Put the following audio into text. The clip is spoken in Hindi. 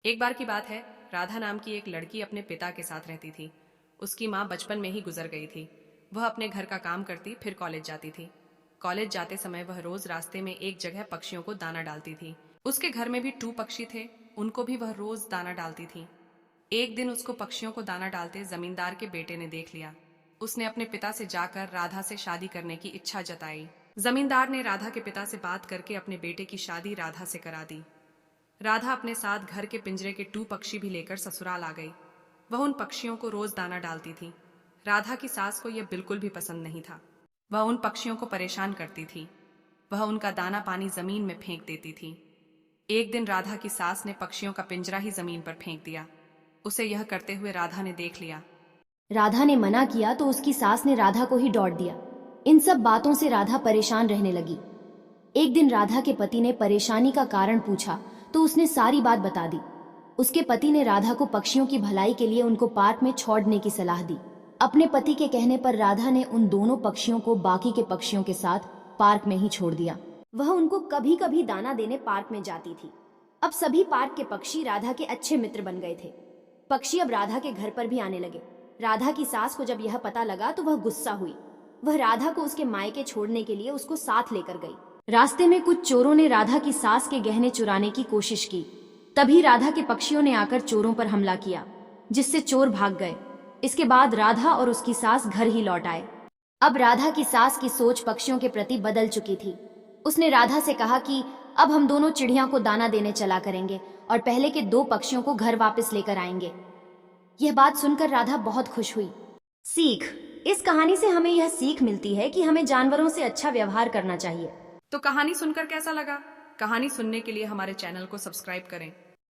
एक बार की बात है, राधा नाम की एक लड़की अपने पिता के साथ रहती थी। उसकी माँ बचपन में ही गुजर गई थी। वह अपने घर का काम करती, फिर कॉलेज जाती थी। कॉलेज जाते समय वह रोज रास्ते में एक जगह पक्षियों को दाना डालती थी। उसके घर में भी 2 पक्षी थे, उनको भी वह रोज दाना डालती थी। एक दिन उसको पक्षियों को दाना डालते जमींदार के बेटे ने देख लिया। उसने अपने पिता से जाकर राधा से शादी करने की इच्छा जताई। जमींदार ने राधा के पिता से बात करके अपने बेटे की शादी राधा से करा दी। राधा अपने साथ घर के पिंजरे के 2 पक्षी भी लेकर ससुराल आ गई। वह उन पक्षियों को रोज दाना डालती थी। राधा की सास को यह बिल्कुल भी पसंद नहीं था। वह उन पक्षियों को परेशान करती थी। वह उनका दाना पानी जमीन में फेंक देती थी। एक दिन राधा की सास ने पक्षियों का पिंजरा ही जमीन पर फेंक दिया। उसे यह करते हुए राधा ने देख लिया। राधा ने मना किया तो उसकी सास ने राधा को ही डांट दिया। इन सब बातों से राधा परेशान रहने लगी। एक दिन राधा के पति ने परेशानी का कारण पूछा तो उसने सारी बात बता दी। उसके पति ने राधा को पक्षियों की भलाई के लिए उनको पार्क में छोड़ने की सलाह दी। अपने पति के कहने पर राधा ने उन दोनों पक्षियों को बाकी के पक्षियों के साथ पार्क में ही छोड़ दिया। वह उनको कभी कभी दाना देने पार्क में जाती थी। अब सभी पार्क के पक्षी राधा के अच्छे मित्र बन गए थे। पक्षी अब राधा के घर पर भी आने लगे। राधा की सास को जब यह पता लगा तो वह गुस्सा हुई। वह राधा को उसके मायके छोड़ने के लिए उसको साथ लेकर गई। रास्ते में कुछ चोरों ने राधा की सास के गहने चुराने की कोशिश की। तभी राधा के पक्षियों ने आकर चोरों पर हमला किया, जिससे चोर भाग गए। इसके बाद राधा और उसकी सास घर ही लौट आए। अब राधा की सास की सोच पक्षियों के प्रति बदल चुकी थी। उसने राधा से कहा कि अब हम दोनों चिड़िया को दाना देने चला करेंगे और पहले के 2 पक्षियों को घर वापस लेकर आएंगे। यह बात सुनकर राधा बहुत खुश हुई। सीख: इस कहानी से हमें यह सीख मिलती है कि हमें जानवरों से अच्छा व्यवहार करना चाहिए। तो कहानी सुनकर कैसा लगा? कहानी सुनने के लिए हमारे चैनल को सब्सक्राइब करें।